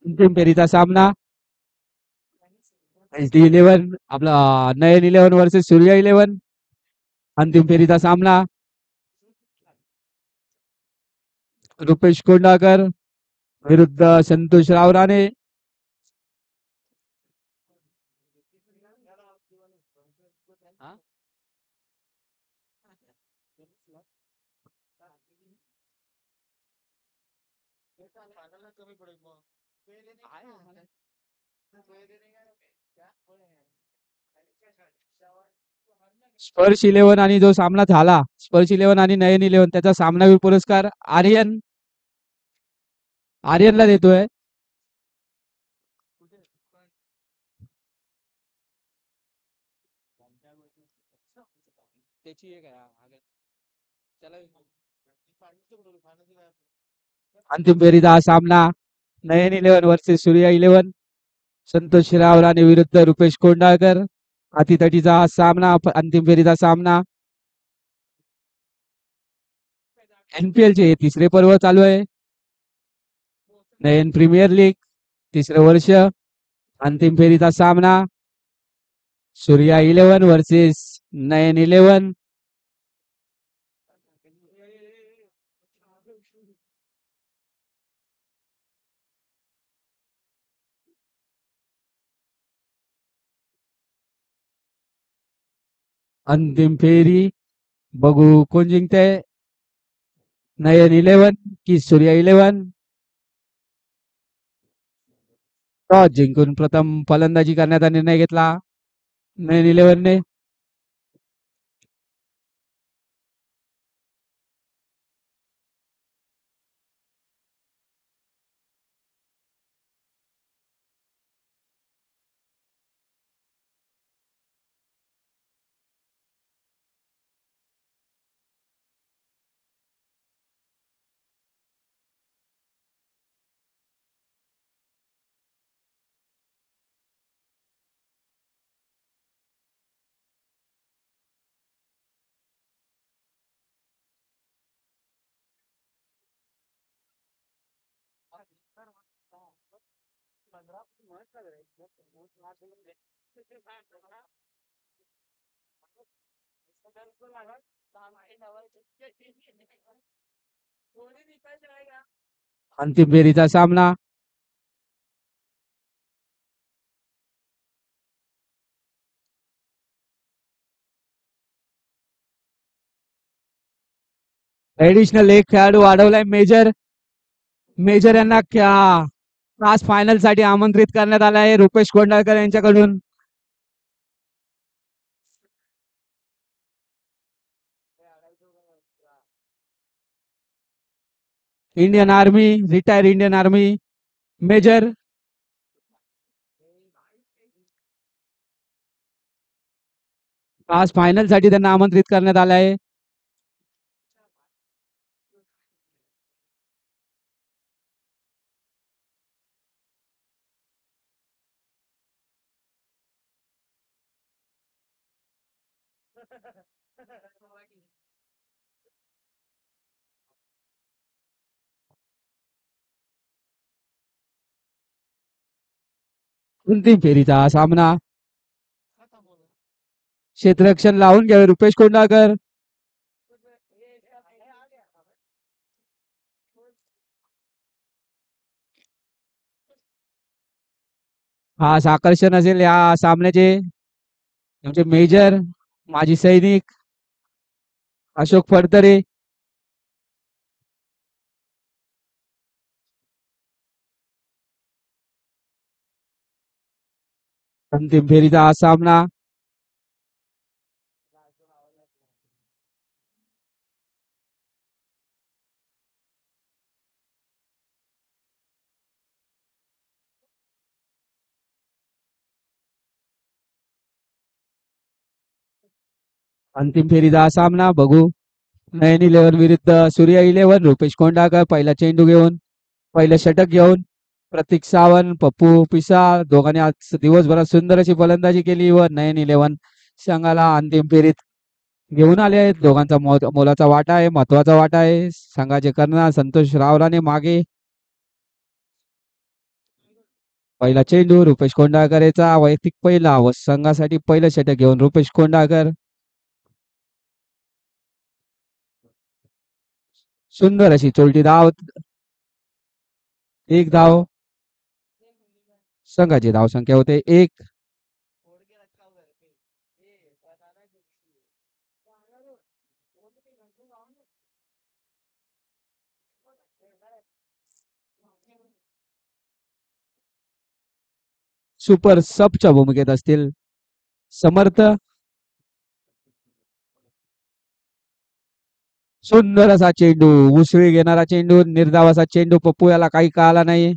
अंतिम फेरीचा सामना HD11 आपला नयन 11 वर्सेस सूर्या 11. अंतिम फेरीचा सामना रुपेश कोंडाकर विरुद्ध संतोष रावराणे. हा? स्पर्श 11 आणि जो सामना झाला स्पर्श 11 आणि नयन 11 त्याचा सामनावीर पुरस्कार आर्यनला देतोय. त्याची एक आहे. अंतिम फेरीचा हा सामना नयन 11 वर्सेस सूर्या 11. संतोष रावराणे विरुद्ध रुपेश कोंडाळकर. अतितटीचा हा सामना अंतिम फेरीचा सामना. NPL चे तिसरे पर्व चालू आहे. नयन प्रीमियर लीग तिसरं वर्ष. अंतिम फेरीचा सामना सूर्या 11 वर्सेस नयन 11. अंतिम फेरी बघू कोण जिंकते. नयन 11 की सूर्या 11. टॉस जिंकून प्रथम फलंदाजी करण्याचा निर्णय घेतला नयन 11 ने. अंतिम फेरीचा सामना ऍडिशनल एक खेळाडू वाढवलाय मेजर. मेजर यांना क्लास फायनल साठी आमंत्रित करण्यात आलं आहे रुपेश कोंडाळकर यांच्याकडून. Indian army retire Indian army major. Class final साठी त्यांना आमंत्रित करण्यात आलं आहे. अंतिम फेरीचा हा सामना क्षेत्ररक्षण लावून घ्यावे रुपेश कोंडाळकर. खास आकर्षण असेल या सामन्याचे आमचे मेजर माजी सैनिक अशोक फडतरे. अंतिम फेरीचा हा सामना अंतिम फेरीचा हा सामना बघू. नयन 11 विरुद्ध सूर्या 11. रुपेश कोंडाळकर पहिला चेंडू घेऊन पहिलं षटक घेऊन प्रतीक सावंत पप्पू पिसा दोघांनी आज दिवसभरात सुंदर अशी फलंदाजी केली व नयन 11 संघाला अंतिम फेरीत घेऊन आले आहेत. दोघांचा मोलाचा वाटा आहे महत्वाचा वाटा आहे. संघाचे कर्णधार संतोष रावराणे मागे पहिला चेंडू रुपेश कोंडाळकरचा वैयक्तिक पहिला व संघासाठी पहिलं षटक घेऊन रुपेश कोंडाळकर. सुंदर अशी चोलटी धाव. एक धाव. संघाची धावसंख्या होते 1. सुपर सबच्या भूमिकेत असतील समर्थ. सुंदर असा चेंडू. उसळी घेणारा चेंडू. निर्धाव असा चेंडू. पप्पू याला काही कळाला नाही.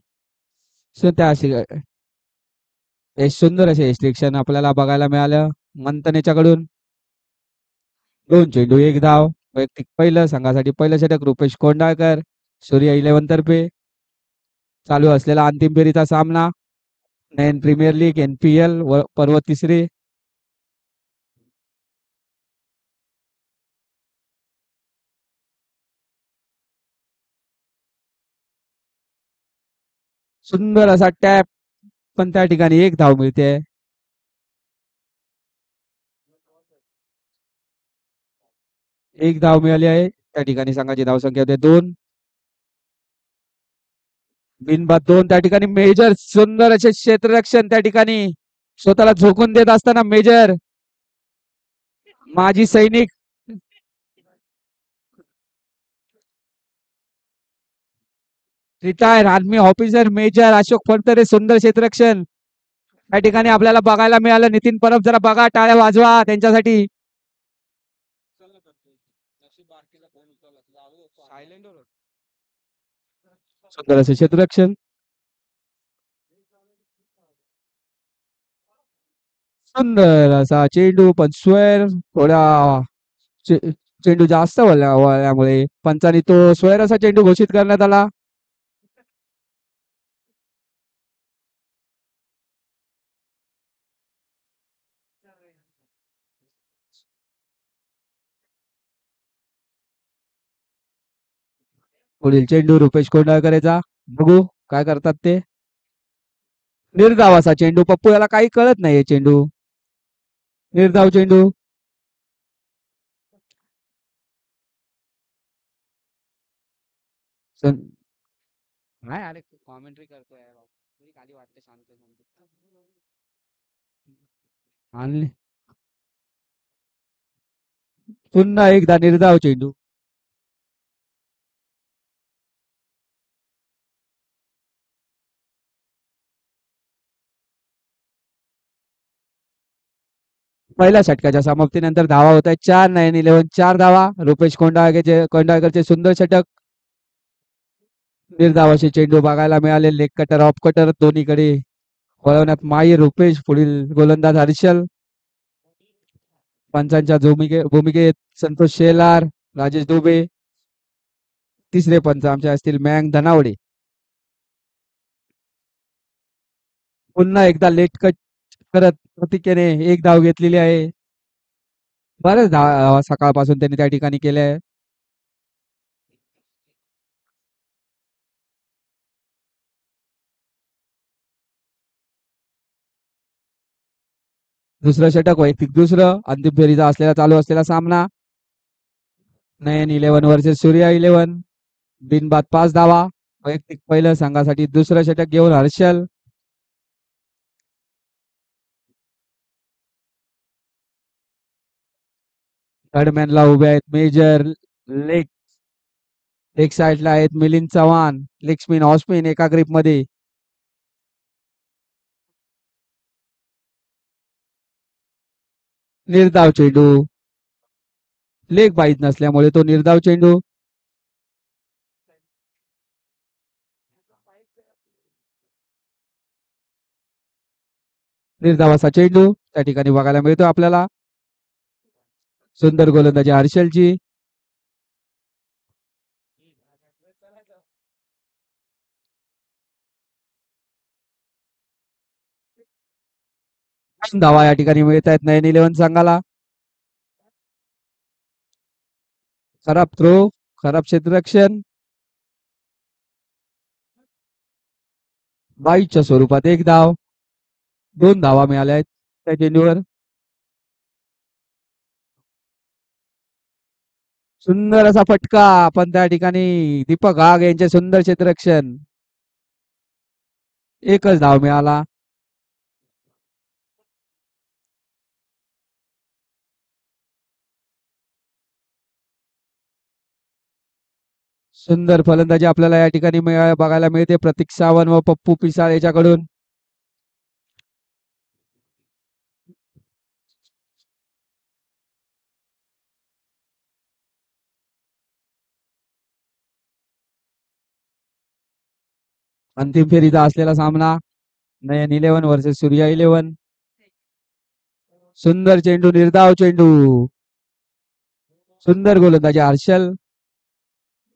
त्या सुंदर असे रिस्ट्रिक्शन आपल्याला बघायला मिळालं मंथनेच्याकडून. 2 चेंडू 1 धाव. वैयक्तिक पहिलं संघासाठी पहिलं षटक रुपेश कोंडाळकर. सूर्य 11 तर्फे चालू असलेला अंतिम फेरीचा सामना. नयन प्रीमियर लीग NPL पर्व तिसरे. सुंदर असा टॅप. पण त्या ठिकाणी 1 धाव मिळते. एक धाव मिळाली आहे. त्या ठिकाणी संघाची धावसंख्या होते 2. बिनबाद 2. त्या ठिकाणी मेजर सुंदर असे क्षेत्ररक्षण त्या ठिकाणी स्वतःला झोकून देत असताना मेजर माजी सैनिक retire army officer major Ashok Phadtare. सुंदर क्षेत्ररक्षण त्या ठिकाणी आपल्याला बघायला मिळालं. नितीन परब जरा बघा, टाळ्या वाजवा त्यांच्यासाठी. सुंदर असे क्षेत्ररक्षण. सुंदर असा चेंडू पण स्क्वेअर थोडा चेंडू जास्त वळल्यामुळे पंचाने तो स्क्वेअर असा चेंडू घोषित करण्यात आला. पुढील चेंडू रुपेश कोंडाळकरचा. बघू काय करतात ते. निर्धाव असा चेंडू. पप्पू याला काही कळत नाहीये चेंडू. निर्धाव चेंडू. नाही अरे कॉमेंट्री करतोय खाली वाटते शांत. आणि पुन्हा एकदा निर्धाव चेंडू. पहिल्या षटकाच्या समाप्तीनंतर धावा होत आहेत 4. 9-11 4 धावा. रुपेश कोंडाळकरचे सुंदर षटक. निर्धावाचे चेंडू बघायला मिळाले. लेग कटर ऑफ कटर दोन्हीकडे वळवण्यात माहीर रुपेश. पुढील गोलंदाज हर्षल. पंचांच्या भूमिकेत संतोष शेलार, राजेश दुबे. तिसरे पंच आमचे असतील मयांक धनावडे. पुन्हा एकदा लेट कट करत प्रतिकेने 1 धाव घेतलेली आहे. बरेच धाव सकाळपासून त्यांनी त्या ठिकाणी केले आहे. दुसरं षटक वैयक्तिक दुसरं. अंतिम फेरीचा असलेला चालू असलेला सामना. नयन 11 वर्सेस सूर्या 11. बिनबाद 5 धावा. वैयक्तिक पहिलं संघासाठी दुसरं षटक घेऊन हर्षल. थर्डमॅनला उभे आहेत मेजर. लेग लेग साईडला आहेत Milind Chavan. Leg spin off spin एका ग्रिप मध्ये. निर्धाव चेंडू. लेग बाईत नसल्यामुळे तो निर्धाव चेंडू. निर्धावाचा चेंडू त्या ठिकाणी बघायला मिळतो आपल्याला. सुंदर गोलंदाजी हर्षलची. धावा या ठिकाणी मिळत आहेत 9-11 संघाला. खराब थ्रो. खराब क्षेत्ररक्षण. 22च्या स्वरूपात एक धाव, 2 धावा मिळाल्या आहेत त्या चेंडूवर. सुंदर असा फटका, पण त्या ठिकाणी दीपक आग यांचे सुंदर क्षेत्ररक्षण. एकच धाव मिळाला. सुंदर फलंदाजी आपल्याला या ठिकाणी बघायला मिळते प्रतीक सावंत व पप्पू पिसाळ याच्याकडून. अंतिम फेरीचा असलेला सामना नयन इलेव्हन वर्सेस सूर्या इलेव्हन. सुंदर चेंडू, निर्धाव चेंडू, सुंदर गोलंदाजी हर्षल.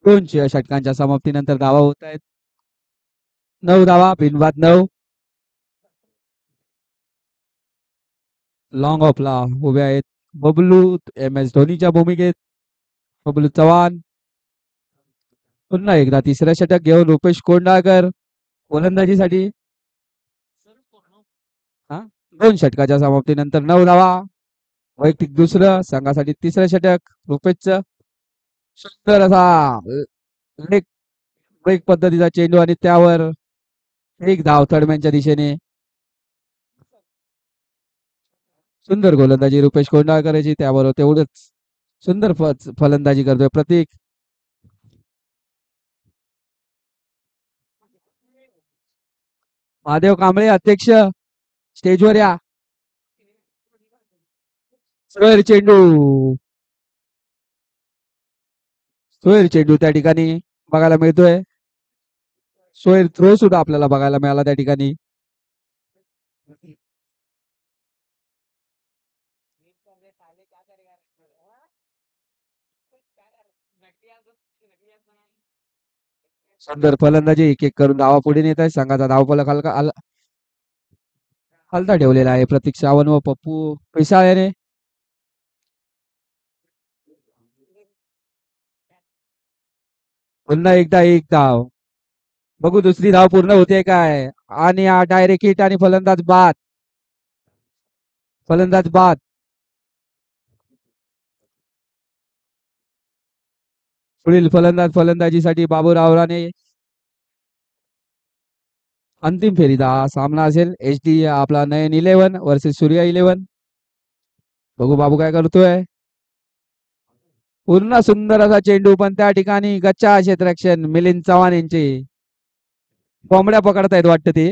2 षटकांच्या समाप्तीनंतर धावा होत आहेत. 9 धावा, बिनबाद 9. लॉंग ऑफला उभे आहेत बबलू MS धोनीच्या भूमिकेत. बबलू चव्हाण पुन्हा एकदा तिसरं षटक घेऊन रुपेश कोंडाळकर गोलंदाजीसाठी. हा, 2 षटकाच्या समाप्तीनंतर 9 धावा. वैयक्तिक दुसरं, संघासाठी तिसरं षटक रुपेशचं. सुंदर असा लेग ब्रेक पद्धतीचा चेंडू आणि त्यावर एक धाव थर्डमॅनच्या दिशेने. सुंदर गोलंदाजी रुपेश कोंडाळकरची, त्याबरोबर तेवढंच सुंदर फलंदाजी करतोय प्रतीक. महादेव कांबळे अध्यक्ष स्टेजवर या. सोयर चेंडू, सोयर चेंडू त्या ठिकाणी बघायला मिळतोय. सोयर थ्रो सुद्धा आपल्याला बघायला मिळाला त्या ठिकाणी. सुंदर फलंदाजी, एक एक करून धावा पुढे नेत आहे. संघाचा धावफलक हलता ठेवलेला आहे प्रतीक सावंत व पप्पू पिसाळ याने. पुन्हा एकदा एक धाव. बघू दुसरी धाव पूर्ण होते काय. आणि हा डायरेक्ट हिट आणि फलंदाज बाद. फलंदाज बाद. पुढील फलंदाजीसाठी बाबूराव राणे. अंतिम फेरीचा हा सामना असेल. HD आपला नयन इलेव्हन वर्सेस सूर्या इलेव्हन. बघू बाबू काय करतोय. पूर्ण सुंदर असा चेंडू, पण त्या ठिकाणी गच्चा क्षेत्ररक्षण मिलिंद चव्हाण यांचे. कोंबड्या पकडतायत वाटतं ते.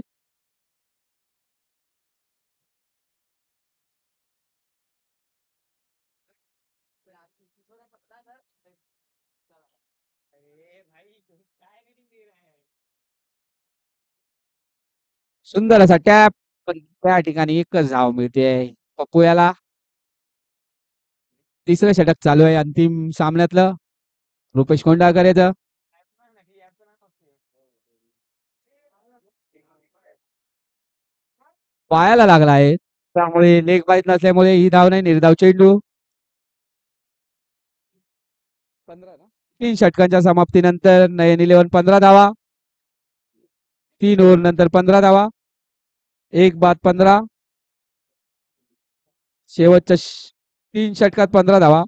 सुंदर असा टॅप, पण त्या ठिकाणी एकच धाव मिळते पप्पू याला. तिसरं षटक चालू आहे अंतिम सामन्यातलं रुपेश कोंडाळकर याचं. पायाला लागला आहे, त्यामुळे लेग बाईट नसल्यामुळे ही धाव नाही. निर्धाव चेंडू. 3 षटकांच्या समाप्तीनंतर नयन इलेव्हन 15 धावा. 3 ओव्हर नंतर 15 धावा. एक बाद 15. शेवटच्या 3 षटकात 15 धावा.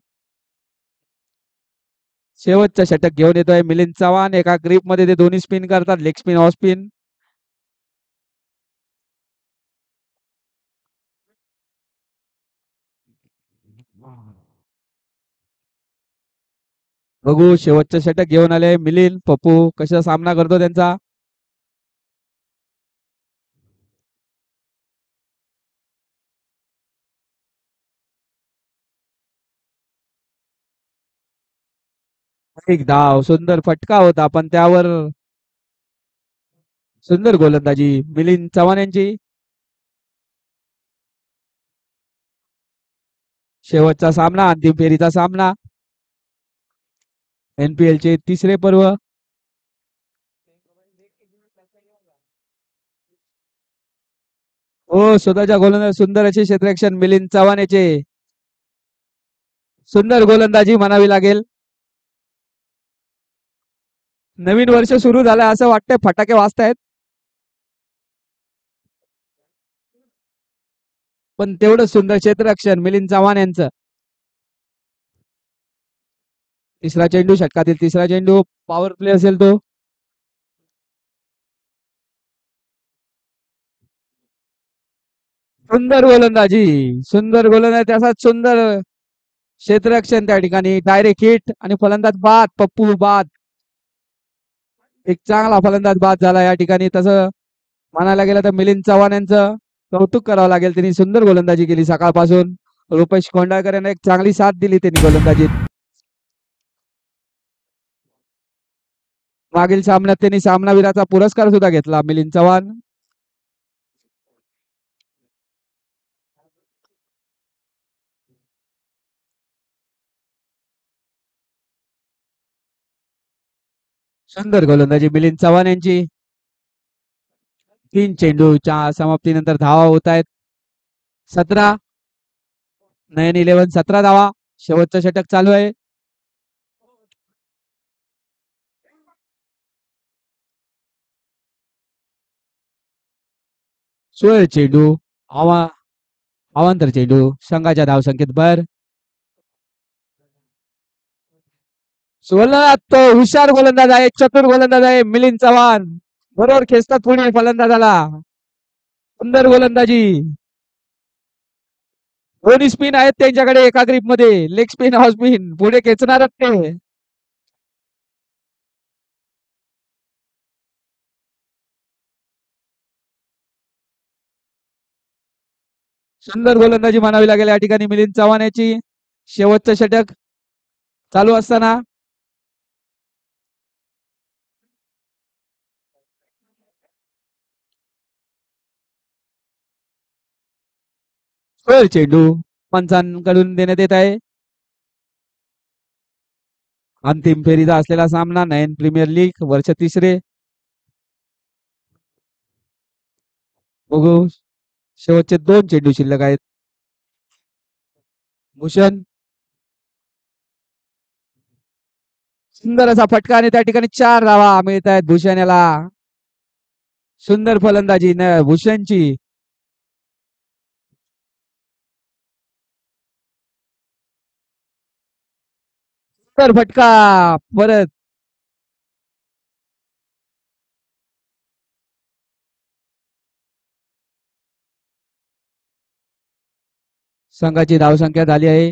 शेवटचं षटक घेऊन येतोय मिलिंद चव्हाण. एका ग्रीप मध्ये ते दोन्ही स्पिन करतात, लेग स्पिन ऑफ स्पिन. बघू शेवटचं षटक घेऊन आले मिलिंद. पप्पू कसा सामना करतो त्यांचा. एक धाव, सुंदर फटका होता, पण त्यावर सुंदर गोलंदाजी मिलिंद चव्हाण यांची. शेवटचा सामना, अंतिम फेरीचा सामना. NPL चे तिसरे पर्व. हो, स्वतःच्या गोलंदाज सुंदर असे क्षेत्ररक्षण मिलिंद चव्हाण याचे. सुंदर गोलंदाजी म्हणावी लागेल. नवीन वर्ष सुरू झालं असं वाटतंय, फटाके वाजतायत. पण तेवढं सुंदर क्षेत्ररक्षण मिलिंद चव्हाण यांचं. तिसरा चेंडू, षटकातील तिसरा चेंडू, पॉवर प्ले असेल तो. सुंदर गोलंदाजी, सुंदर गोलंदाजी, त्याचा सुंदर क्षेत्ररक्षण त्या ठिकाणी, डायरेक्ट हिट आणि फलंदाज बाद, पप्पू बाद. एक चांगला फलंदाज बाद झाला या ठिकाणी. तसं म्हणायला गेलं तर मिलिंद चव्हाण यांचं कौतुक करावं लागेल. त्यांनी सुंदर गोलंदाजी केली सकाळपासून. रुपेश खोंडाळकर यांना एक चांगली साथ दिली त्यांनी गोलंदाजीत. मागील सामन्यात त्यांनी सामनावीराचा पुरस्कार सुद्धा घेतला मिलिंद चव्हाण. सुंदर गोलंदाजी मिलिंद चव्हाण यांची. 3 चेंडूच्या समाप्तीनंतर धावा होत आहेत. 17. नयन 11 17 धावा. शेवटचं षटक चालू आहे. सोळ चेंडू, अवांतर चेंडू, संघाच्या धावसंख्येत भर. 16. तो हुशार गोलंदाज आहे, चतुर गोलंदाज आहे मिलिंद चव्हाण. बरोबर खेचतात पुढे फलंदाजाला. सुंदर गोलंदाजी. दोन्ही स्पिन आहेत त्यांच्याकडे एका ग्रीप मध्ये, लेग स्पिन, ऑफ स्पिन. पुढे खेचणारच ते. सुंदर गोलंदाजी म्हणावी लागेल या ठिकाणी मिलिंद चव्हाण याची. शेवटचं षटक चालू असताना चेंडू पंचांकडून देण्यात येत आहे. अंतिम फेरीचा असलेला सामना, नयन प्रीमियर लीग वर्ष तिसरे. बघू, शेवटचे 2 चेंडू शिल्लक आहेत. भूषण, सुंदर असा फटका आणि त्या ठिकाणी 4 धावा मिळत आहेत भूषण याला. सुंदर फलंदाजी न भूषणची. सुंदर फटका परत. संघाची धावसंख्या झाली आहे.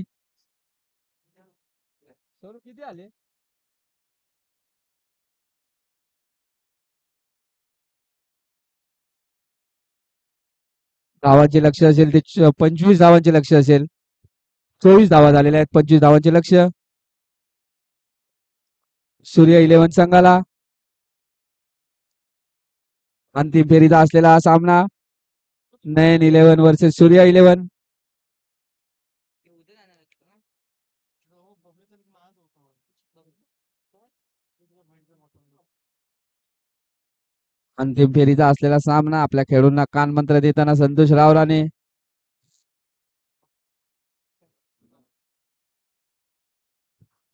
किती आले? धावांचे लक्ष असेल ते 25 धावांचे लक्ष असेल. 24 धावा झालेल्या आहेत, 25 धावांचे लक्ष सूर्य 11 संघाला. अंतिम फेरीचा असलेला हा सामना, नयन 11 वर्सेस सूर्य 11. अंतिम फेरीचा असलेला सामना, आपल्या खेळाडूंना कानमंत्र देताना संतोष रावराने.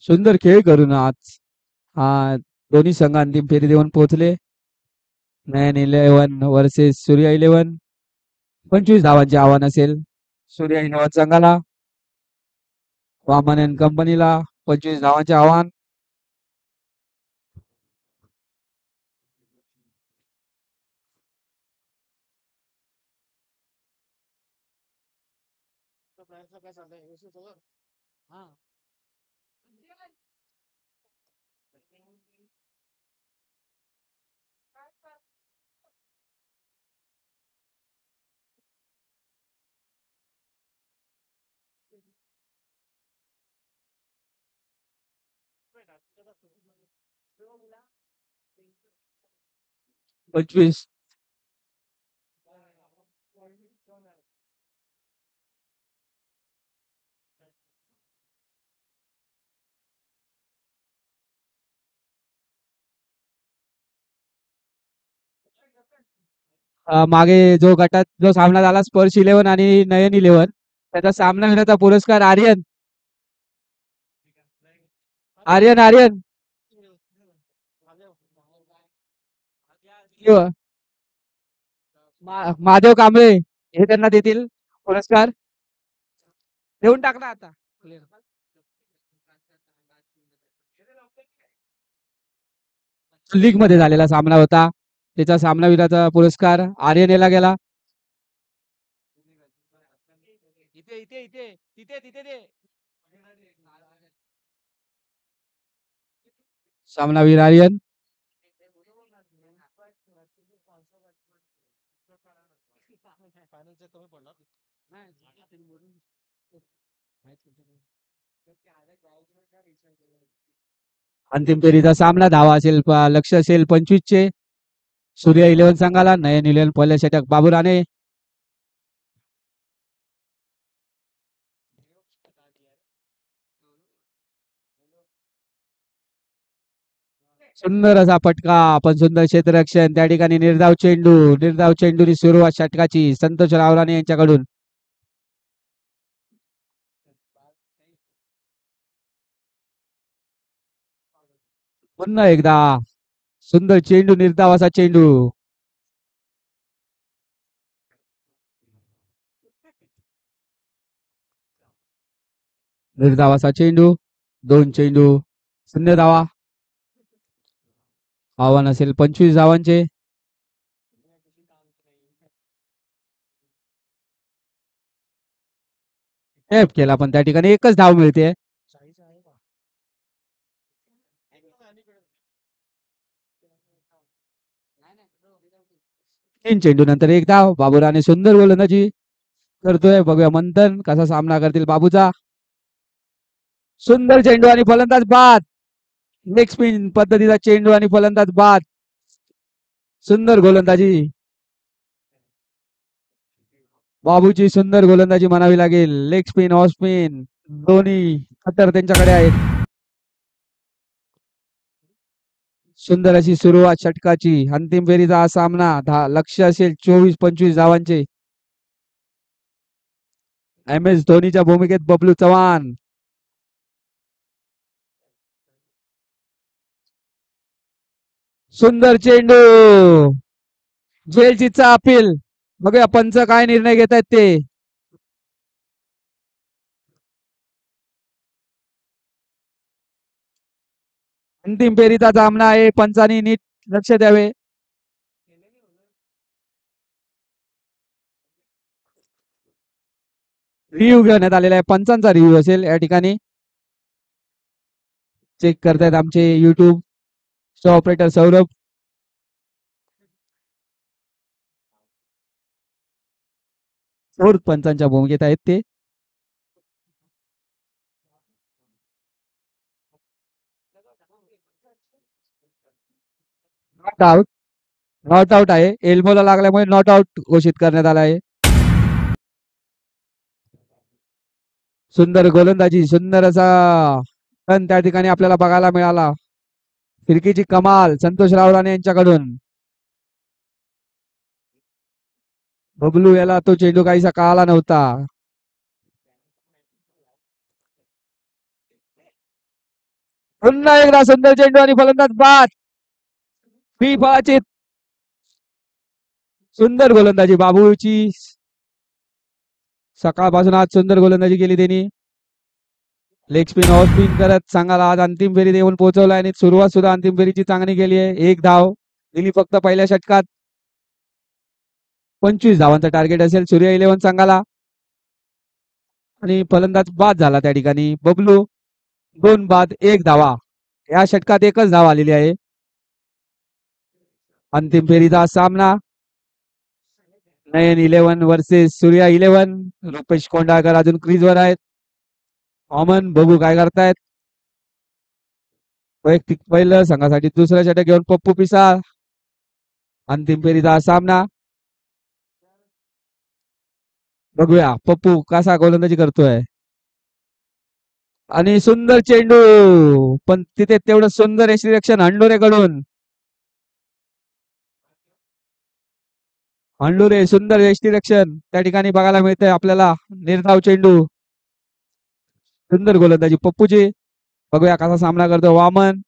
सुंदर खेळ करून आज हा दोन्ही संघ अंतिम फेरी देऊन पोहोचले. नयन 11 वर्सेस सूर्य 11. 25 धावांचे आव्हान असेल सूर्य 11 संघाला. वामन कंपनीला 25 धावांचे आव्हान. पंचवीस. मागे जो गटात जो सामना झाला, स्पर्श 11 आणि नयन 11, त्याचा सामना घेण्याचा पुरस्कार आर्यन. आर्यन आर्यन महादेव कांबळे हे त्यांना देतील. पुरस्कार देऊन टाकला आता. लीग मध्ये झालेला सामना होता. त्याचा सामनावीराचा पुरस्कार आर्यनेला गेला. इथे इथे इथे तिथे तिथे ते सामनावीर आर्यन. अंतिम फेरीचा सामना धावा असेल लक्ष असेल 25 चे. सूर्य 11 संघाला, नयन 11 पहिल्या षटक बाबू राणे. सुंदर असा फटका, पण सुंदर क्षेत्ररक्षण त्या ठिकाणी. निर्धाव चेंडूची सुरुवात षटकाची संतोष रावराणे यांच्याकडून. पुन्हा एकदा सुंदर चेंडू, निर्धाव असा चेंडू. निर्धाव असा चेंडू. 2 चेंडू 0 धावा. आव्हान असेल 25 धावांचे. एफ केला, पण त्या ठिकाणी एकच धाव मिळते. 3 चेंडू नंतर एक धाव. बाबूराणे सुंदर गोलंदाजी करतोय. बघूया मंथन कसा सामना करतील बाबूचा. सुंदर चेंडू आणि फलंदाज बाद. लेग स्पिन पद्धतीचा चेंडू आणि फलंदाज बाद. सुंदर गोलंदाजी. बाबूची सुंदर गोलंदाजी म्हणावी लागेल. लेग स्पिन, ऑफ स्पिन दोन्ही खतर त्यांच्याकडे आहेत. सुंदर अशी सुरुवात षटकाची. अंतिम फेरीचा हा सामना लक्ष असेल 24-25 धावांचे. एम एस धोनीच्या भूमिकेत बबलू चव्हाण. सुंदर चेंडू. झेलचीचा अपील. बघूया पंच काय निर्णय घेत आहेत ते. अंतिम फेरीचा सामना आहे. पंचांनी नीट लक्ष द्यावे. रिव्ह्यू घेण्यात आलेला आहे. पंचांचा रिव्ह्यू असेल या ठिकाणी. चेक करतायत आमचे युट्यूब ऑपरेटर सौरभ. पंचांच्या भूमिकेत आहेत ते. नॉट आउट आहे. एल्बोला लागल्यामुळे नॉट आउट घोषित करण्यात आला आहे. सुंदर गोलंदाजी, सुंदर असा पण त्या ठिकाणी आपल्याला बघायला मिळाला. फिरकीची कमाल संतोष रावराणे यांच्याकडून. बबलू याला तो चेंडू काहीसा कळाला नव्हता. पुन्हा एकदा सुंदर चेंडू आणि फलंदाज बाद. फळाची सुंदर गोलंदाजी बाबूची. सकाळपासून आज सुंदर गोलंदाजी केली त्यांनी. लेग स्पिन, ऑफ स्पिन करत संघाला आज अंतिम फेरीत येऊन पोहोचवला आणि सुरुवात सुद्धा अंतिम फेरीची चांगली केली आहे. एक धाव दिली फक्त पहिल्या षटकात. 25 धावांचा टार्गेट असेल सूर्य 11 संघाला. आणि फलंदाज बाद झाला त्या ठिकाणी. बबलू 2 बाद 1 धावा. या षटकात एकच धाव आलेली आहे. अंतिम फेरीचा सामना नयन 11 वर्सेस सूर्या 11. रुपेश कोंडाळकर अजून क्रीजवर आहेत. अमन बघू काय करतायत. वैयक्तिक पहिलं, संघासाठी दुसरं षटक घेऊन पप्पू पिसाळ. अंतिम फेरीचा सामना. बघूया पप्पू कसा गोलंदाजी करतोय. आणि सुंदर चेंडू, पण तिथे तेवढं सुंदर यष्टीरक्षण हंडोरेकडून. हंडोरे सुंदर यष्टीरक्षण त्या ठिकाणी बघायला मिळतंय आपल्याला. निर्धाव चेंडू, सुंदर गोलंदाजी पप्पूची. बघूया कसा सामना करतो वामन.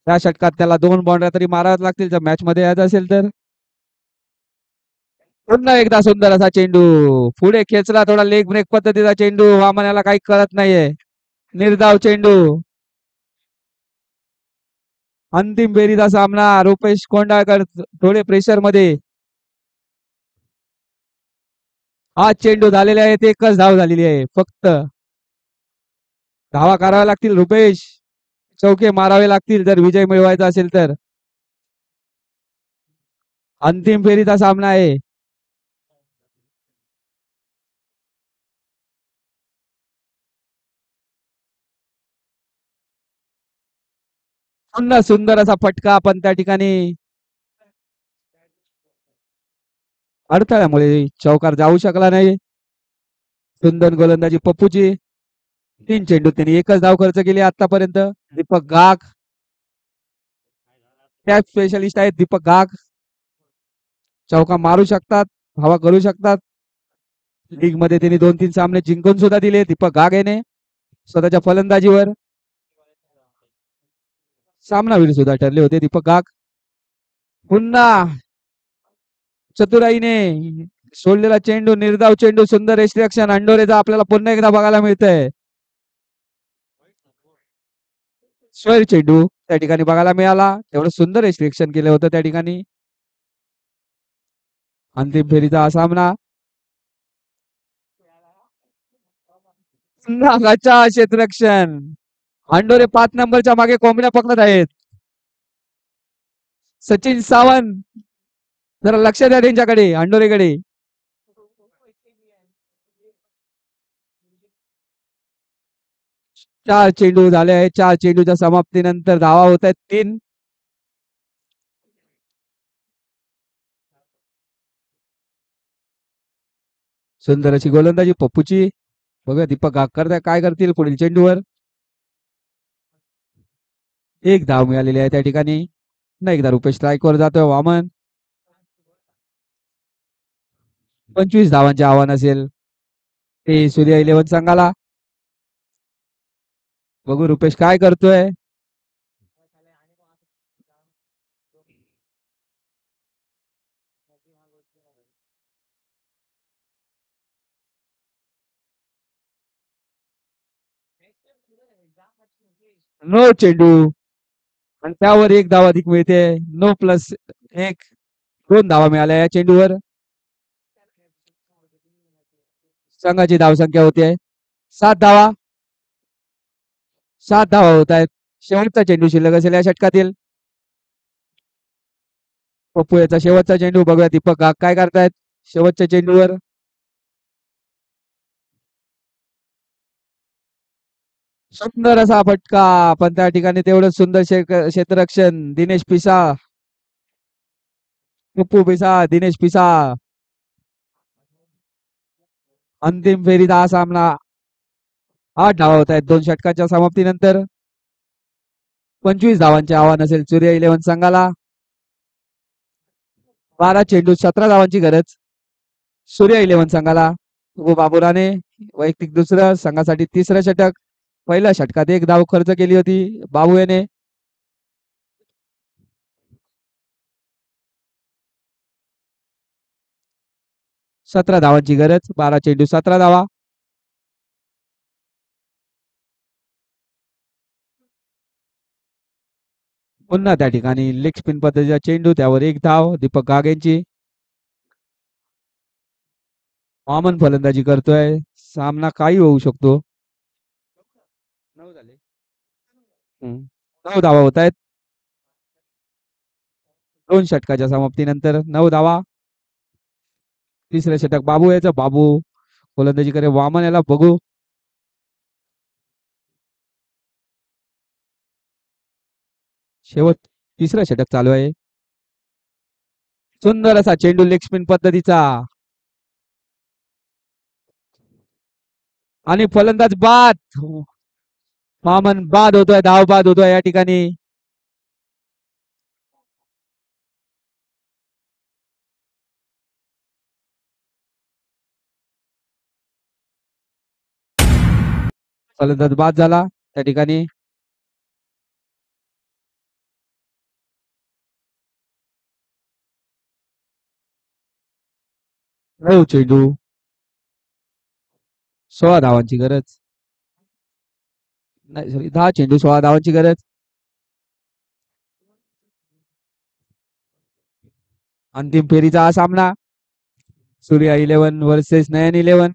त्या षटकात त्याला 2 बाउंड्र्या तरी माराव्याच लागतील जर मॅच मध्ये यायचं असेल तर. पुन्हा एकदा सुंदर असा चेंडू पुढे खेचला, थोडा लेग ब्रेक पद्धतीचा चेंडू, वामनाला काही कळत नाहीये. निर्धाव चेंडू. अंतिम फेरीचा सामना. रुपेश कोंडाळकर थोडे प्रेशर मध्ये. आज चेंडू झालेले आहेत, एकच धाव झालेली आहे फक्त. धावा कराव्या लागतील रुपेश, चौके मारावे लागतील जर विजय मिळवायचा असेल तर. अंतिम फेरीचा सामना आहे. पुन्हा सुंदर असा फटका, पण त्या ठिकाणी अडथळ्यामुळे चौकार जाऊ शकला नाही. सुंदर गोलंदाजी पप्पूची. 3 चेंडू त्यांनी एकच धाव खर्च केली आतापर्यंत. दीपक गाग टॅप स्पेशलिस्ट आहेत. दीपक गाग चौका मारू शकतात, धावा करू शकतात. लीग मध्ये त्यांनी 2-3 सामने जिंकून सुद्धा दिले दीपक गाग याने स्वतःच्या फलंदाजीवर. सामनावीर सुद्धा ठरले होते दीपक गाग. पुन्हा चतुराईने सोडलेला चेंडू, निर्धाव चेंडू, सुंदर रिस्ट्रिक्शन अंडोरेचा आपल्याला पुन्हा एकदा बघायला मिळतंय. स्वर चेंडू त्या ठिकाणी बघायला मिळाला, तेवढं सुंदर रिस्ट्रिक्शन केलं होतं त्या ठिकाणी. अंतिम फेरीचा हा सामना. नागाच्या क्षेत्ररक्षण. अंडोरे 5 नंबरच्या मागे कोंबड्या पकडत आहेत. सचिन सावंत जरा लक्ष द्या त्यांच्याकडे, अंडोरेकडे. 4 चेंडू झाले आहेत. 4 चेंडूच्या समाप्तीनंतर धावा होत आहेत 3. सुंदर अशी गोलंदाजी पप्पूची. बघा दीपक गागकर काय करतील पुढील चेंडूवर. एक धाव मिळालेली आहे त्या ठिकाणी. पुन्हा एकदा रुपेश स्ट्राईकवर जातोय. वामन 25 धावांचे आव्हान असेल ते सूर्या 11 संघाला. बघू रुपेश काय करतोय. नो चेंडू आणि त्यावर एक धाव अधिक मिळते. नो प्लस 1, 2 धावा मिळाल्या या चेंडूवर. संघाची धावसंख्या होते 7 धावा. 7 धावा होत आहेत. शेवटचा चेंडू शिल्लक असेल या षटकातील. पप्पू याचा शेवटचा चेंडू. बघूया दीपक गाग काय करतायत शेवटच्या चेंडूवर. सुंदर असा फटका, पण त्या ठिकाणी तेवढं सुंदर क्षेत्ररक्षण. दिनेश पिसा, पप्पू पिसा, दिनेश पिसा. अंतिम फेरीत हा सामना. 8 धावा होत आहेत 2 षटकाच्या समाप्तीनंतर. 25 धावांचे आव्हान असेल सूर्य 11 संघाला. 12 चेंडू 17 धावांची गरज सूर्य 11 संघाला. बाबुराने वैयक्तिक दुसरं, संघासाठी तिसरं षटक. पहिल्या षटकात एक धाव खर्च केली होती बाबू याने. 17 धावांची गरज. 12 चेंडू 17 धावा. पुन्हा त्या ठिकाणी लेग स्पिन पद्धतीचा चेंडू, त्यावर एक धाव दीपक गाग यांची. वामन फलंदाजी करतोय. सामना काही होऊ शकतो. 9 झाले. 9 धावा होत आहेत 2 षटकाच्या समाप्तीनंतर. 9 धावा. तिसरं षटक बाबू याचं. बाबू फलंदाजी करे. वामन याला बघू. शेवट तिसरं षटक चालू आहे. सुंदर असा चेंडू लेग स्पिन पद्धतीचा आणि फलंदाज बाद. वामन बाद होतोय, धाव बाद होतोय या ठिकाणी. फलंदाज बाद झाला त्या ठिकाणी. 9 चेंडू 16 धावांची गरज. नाही सॉरी 10 चेंडू 16 धावांची गरज. अंतिम फेरीचा हा सामना सूर्या 11 वर्सेस नयन 11.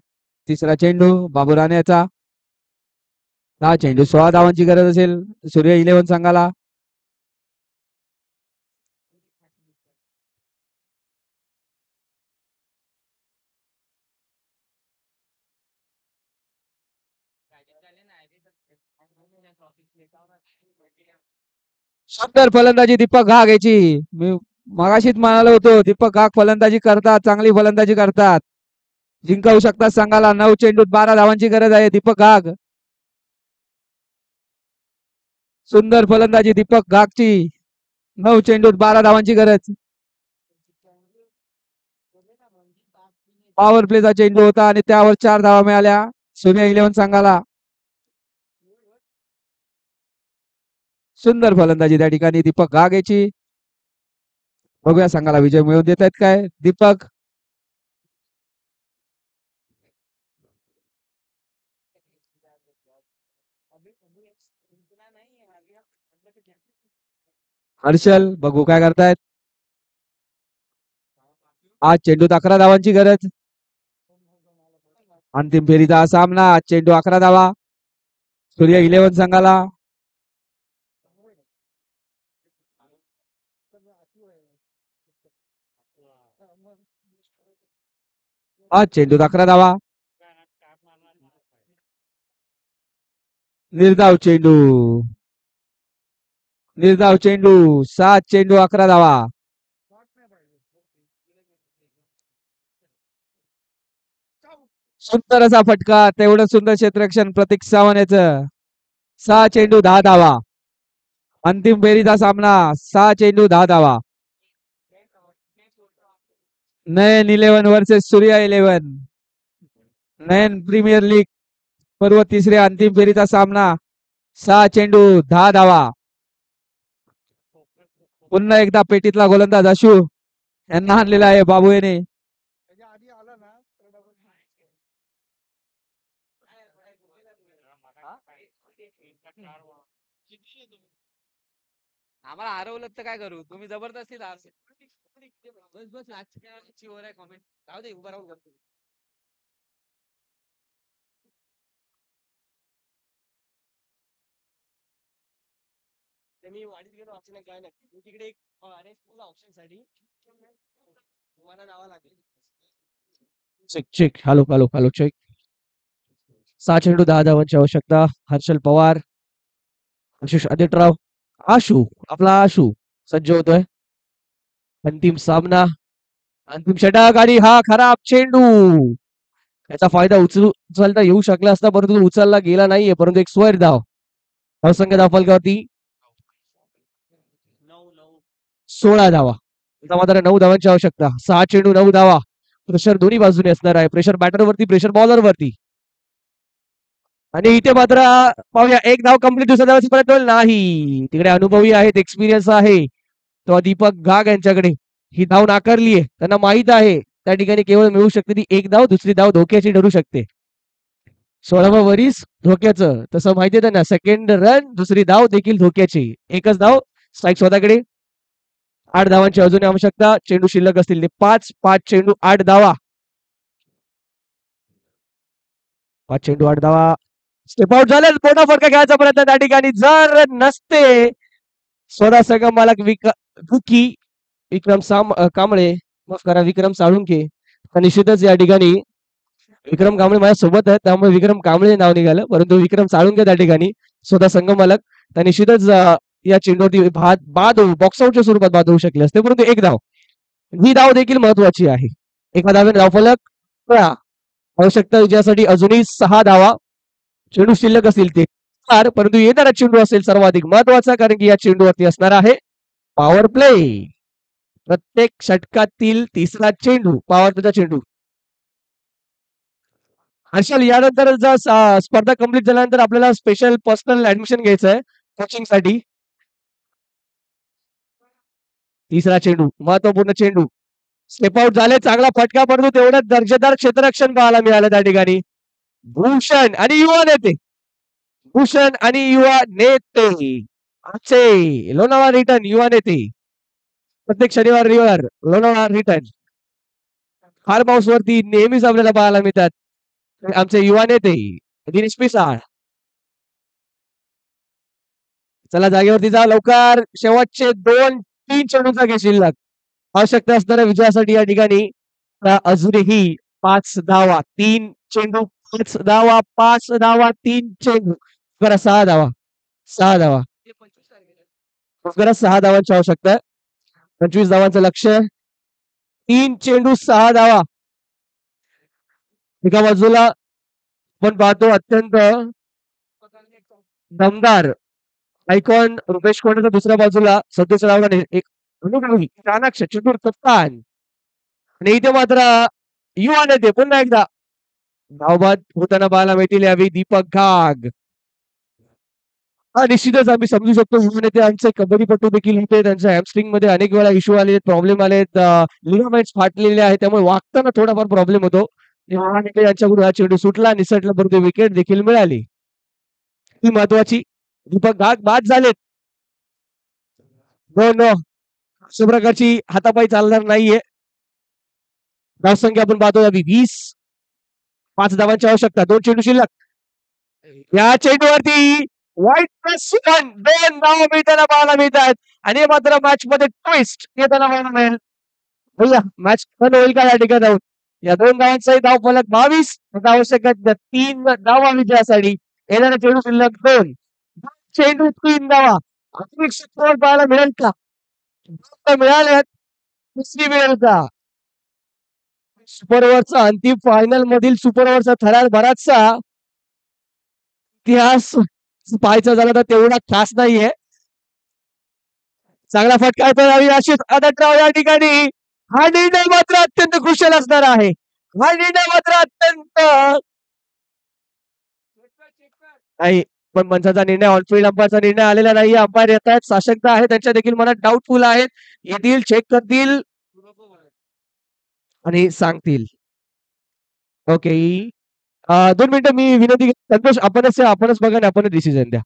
तिसरा चेंडू बाबू राण्याचा. 10 चेंडू 16 धावांची गरज असेल सूर्या 11 संघाला. सुंदर फलंदाजी दीपक घाग याची. मी मगाशीच म्हणालो होतो दीपक घाग फलंदाजी करतात, चांगली फलंदाजी करतात. जिंकवू शकतात संघाला. 9 चेंडूत 12 धावांची गरज आहे दीपक घाग. सुंदर फलंदाजी दीपक घागची. 9 चेंडूत 12 धावांची गरज. पॉवर प्लेचा चेंडू होता आणि त्यावर 4 धावा मिळाल्या सूर्या 11 संघाला. सुंदर फलंदाजी त्या ठिकाणी दीपक घाग याची. बघूया संघाला विजय मिळवून देत आहेत काय दीपक. हर्षल बघू काय करतायत. आज चेंडूत 11 धावांची गरज. अंतिम फेरीचा हा सामना. आज चेंडू 11 धावा सूर्या 11 संघाला. आज चेंडूत 11 धावा. निर्धाव चेंडू. निर्धाव चेंडू. 7 चेंडू 11 धावा. सुंदर असा फटका. तेवढं सुंदर क्षेत्ररक्षण प्रतीक सावंत याचं. 6 चेंडू 10 धावा. अंतिम फेरीचा सामना. 6 चेंडू 10 धावा. नयन 11 वर्सेस सूर्या 11. नयन प्रीमियर लीग पर्व तिसऱ्या अंतिम फेरीचा सामना. 6 चेंडू 10 धावा. पुन्हा एकदा पेटीतला गोलंदाज अशू यांना आणलेला आहे बाबू याने. आम्हाला हरवलं तर काय करू. तुम्ही जबरदस्ती बस बस आजची वर आहे कॉमेंट. राहू दे उभा राहून करतो. मी वाढीत गेलो ऑप्शन काय नाही तिकडे एक ऑप्शन साठी तुम्हाला नावा लागेल. Check check. Hello hello hello check. 6 चेंडू 10 धावांची आवश्यकता. हर्षल पवार आशिष आदित्यराव आशू आपला आशू सज्ज होतोय. अंतिम सामना. अंतिम षटक आणि हा खराब चेंडू. याचा फायदा उचलता येऊ शकला असता परंतु उचलला गेला नाहीये. परंतु एक स्वर धाव असंख्य धाव फलकावरती 16 धावा. आता मात्र 9 धावांची आवश्यकता. 6 चेंडू 9 धावा. प्रेशर दोन्ही बाजूने असणार आहे. प्रेशर बॅटरवरती प्रेशर बॉलरवरती. आणि इथे मात्र पाहूया एक धाव कंप्लीट दुसऱ्या धावाची परत नाही. तिकडे अनुभवी आहेत एक्सपिरियन्स आहे तो दीपक घाग यांच्याकडे. ही धाव नाकारली आहे. त्यांना माहित आहे त्या ठिकाणी केवळ मिळू शकते ती एक धाव. दुसरी धाव धोक्याची ठरू शकते. 16वा वरीस धोक्याचं तसं माहितीये त्यांना. सेकंड रन दुसरी धाव देखील धोक्याची. एकच धाव स्ट्राईक स्वतःकडे. 8 धावांची अजून आवश्यकता. चेंडू शिल्लक असतील ते 5. 5 चेंडू 8 धावा. 5 चेंडू 8 धावा. स्टेप आउट झाले. मोठा फटका घ्यायचा प्रयत्न त्या ठिकाणी जर नसते. स्वतः संघ मालक विक्रम कांबळे माफ करा विक्रम साळुंके तर निश्चितच या ठिकाणी विक्रम कांबळे माझ्या सोबत आहेत त्यामुळे विक्रम कांबळे नाव निघालं. परंतु विक्रम साळुंके त्या ठिकाणी स्वतः संघ मालक तर निश्चितच या चेंडूवरती बाद बॉक्स आउटच्या स्वरूपात बाद होऊ शकले असते. परंतु एक धाव ही धाव देखील महत्वाची आहे. एका धावेने धावफलक आवश्यकता विजयासाठी अजूनही 6 धावा. चेंडू शिल्लक असतील ते 4 परंतु येणारा चेंडू असेल सर्वाधिक महत्वाचा कारण की या चेंडूवरती असणार आहे पॉवर प्ले. प्रत्येक षटकातील तिसरा चेंडू पॉवर प्लेचा चेंडू. हर्षल यानंतर जर स्पर्धा कंप्लीट झाल्यानंतर आपल्याला स्पेशल पर्सनल ऍडमिशन घ्यायचं आहे कोचिंग साठी. तिसरा चेंडू महत्वपूर्ण चेंडू. स्टेप आउट झाले. चांगला फटका पडतो. तेवढं दर्जेदार क्षेत्ररक्षण पाहायला मिळालं त्या ठिकाणी. भूषण आणि युवा नेते. भूषण आणि युवा नेते. आजचे लोणावळा रिटर्न युवा नेते. प्रत्येक शनिवार रविवार लोणावळा रिटर्न फार्म हाऊस वरती नेहमीच आपल्याला पाहायला मिळतात. आमचे युवा नेते दिनेश पिसाळ. चला जागेवरती जा लवकर. शेवटचे 2-3 चेंडूचा खेळ शिल्लक. आवश्यकता असणाऱ्या विजयासाठी या ठिकाणी अजूनही 5 धावा. 3 चेंडू 5 धावा. 5 धावा 3 चेंडू. करा 6 धावा. 6 धावा. करा 6 धावांची आवश्यकता आहे. 25 धावांचं लक्ष्य. 3 चेंडू 6 धावा. एका बाजूला आपण पाहतो अत्यंत दमदार आयकॉन रुपेश कोंडेचा, दुसऱ्या बाजूला सदोष रावणाने एक अनुभवी चाणाक्ष चतुर कप्तान. आणि इथे मात्र युवा नेते पुन्हा एकदा धावबाद होताना पाहायला मिळतील यावेळी दीपक घाग. हा निश्चितच आम्ही समजू शकतो युवा नेते आमचे कबड्डीपटू देखील होते. त्यांच्या हॅमस्ट्रिंग मध्ये अनेक वेळा इश्यू आले, प्रॉब्लेम आलेत, लिगामेंट्स फाटलेले आहेत, त्यामुळे वागताना थोडाफार प्रॉब्लेम होतो. युवा नेते यांच्याकडून हा चेंडू सुटला, निसटला, परंतु विकेट देखील मिळाली. ही महत्वाची. दीपक घाग बाद झालेत. नो अशा प्रकारची हातापायी चालणार नाहीये. धावसंख्या आपण पाहतो 20. 5 धावांची आवश्यकता. 2 चेंडू शिल्लक. या चेंडूवरती वाईट प्लस 2 धावा मिळताना पाहायला मिळतात. आणि मात्र मॅच मध्ये ट्विस्ट येताना पाहायला मिळेल. भैया मॅच बंद होईल का या ठिकाणी जाऊन. या 2 धावांचाही धाव फलक 22. आवश्यक 3 धावा विजयासाठी. येणारा चेंडू शिल्लक 2. चेंडू 3 धावा. अपेक्षित स्कोर पाहायला मिळेल का. मिळाल्यात. दुसरी मिळेल का. सुपर ओव्हरचा अंतिम फायनल मधील सुपर ओव्हरचा थरार बराचसा इतिहास पाहायचा झाला तर तेवढा खास नाहीये. चांगला फटका येतो आशिष आदतराव या ठिकाणी. हा निर्णय मात्र अत्यंत कुशल असणार आहे. हा निर्णय मात्र अत्यंत नाही, पण पंचाचा निर्णय ऑनफिल्ड अंपायरचा निर्णय आलेला नाही. अंपायर येत आहेत, साशंकता आहे त्यांच्या देखील मनात डाऊटफुल आहेत. येतील, चेक करतील आणि सांगतील. ओके 2 मिनिटं मी विनंती संतोष आपणच बघा आणि आपणच डिसिजन द्या.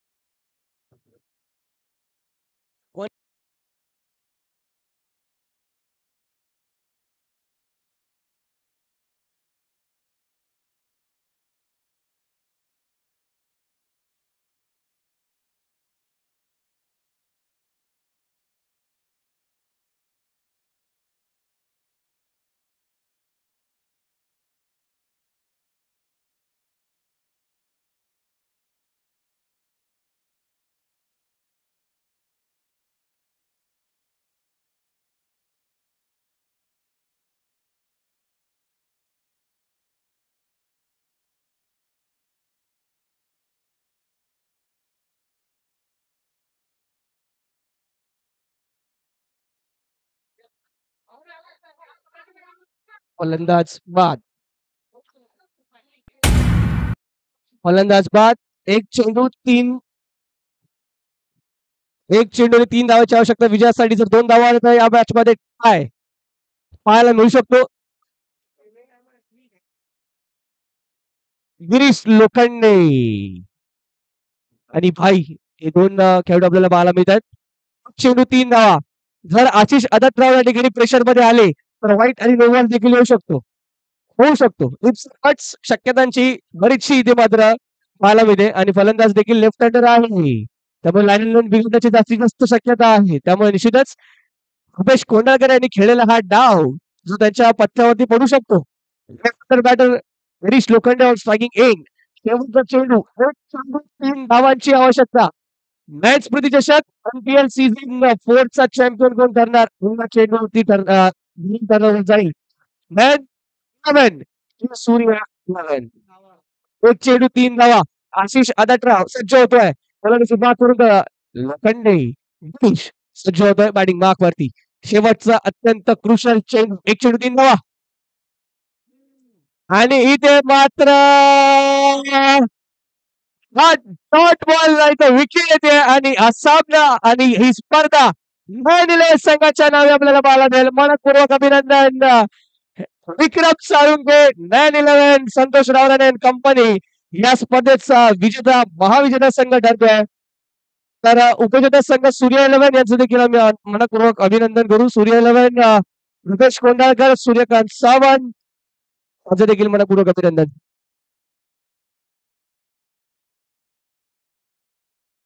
फलंदाज बाद. फलंदाज बाद. एक चेंडू 3 धावांची आवश्यकता विजयासाठी. जर 2 धावा आल्या तर या मॅच मध्ये काय पाहायला मिळू शकतो. गिरीश लोखंडे आणि भाई हे 2 खेळाडू आपल्याला पाहायला मिळतात. चेंडू 3 धावा. जर आशिष आदतराव या ठिकाणी प्रेशर मध्ये आले तर व्हाईट आणि नोवाल देखील येऊ शकतो, होऊ शकतो. शक्यतांची बरीचशी इथे मात्र पाहायला मिळते. आणि फलंदाज देखील लेफ्ट हँडर आहे, त्यामुळे लाईन बिघडण्याची जास्तीत जास्त शक्यता आहे. त्यामुळे निश्चितच रुपेश कोंडाळकर यांनी खेळलेला हा डाव जो त्यांच्या पथ्यावरती पडू शकतो. Left batter Girish Lokhande on striking end. शेवटचा चेंडू 3 धावांची आवश्यकता. मॅच प्रतिचषक एमपीएल सीझन 4 चा चॅम्पियन कोण ठरणार. चेंडूवरती जाईल. मॅन 11 सूर्य 11. एक चेंडू 3 धावा. आशिष आदतराव सज्ज होतोय. त्याला सुरुवात करून लोखंडे गिरीश सज्ज होतोय बॅटिंग मार्क वरती. शेवटचा अत्यंत क्रुशल चेंडू. एक चेंडू 3 धावा. आणि इथे मात्र हा डॉट बॉल नाही तर विकेट येते. आणि हा सामना आणि ही स्पर्धा नयन इलेव्हन संघाच्या नावे आपल्याला पाहायला मिळेल. मनपूर्वक अभिनंदन. Vikram Salunke, Nayan eleven, Santosh Ravrane and company या स्पर्धेचा विजेता महाविजेता संघ ठरतोय. तर उपविजेता संघ सूर्य इलेव्हन यांचं देखील आम्ही मनपूर्वक अभिनंदन करू. सूर्य इलेव्हन रुपेश कोंडाळकर, सूर्यकांत सावंत यांचं देखील मनपूर्वक अभिनंदन.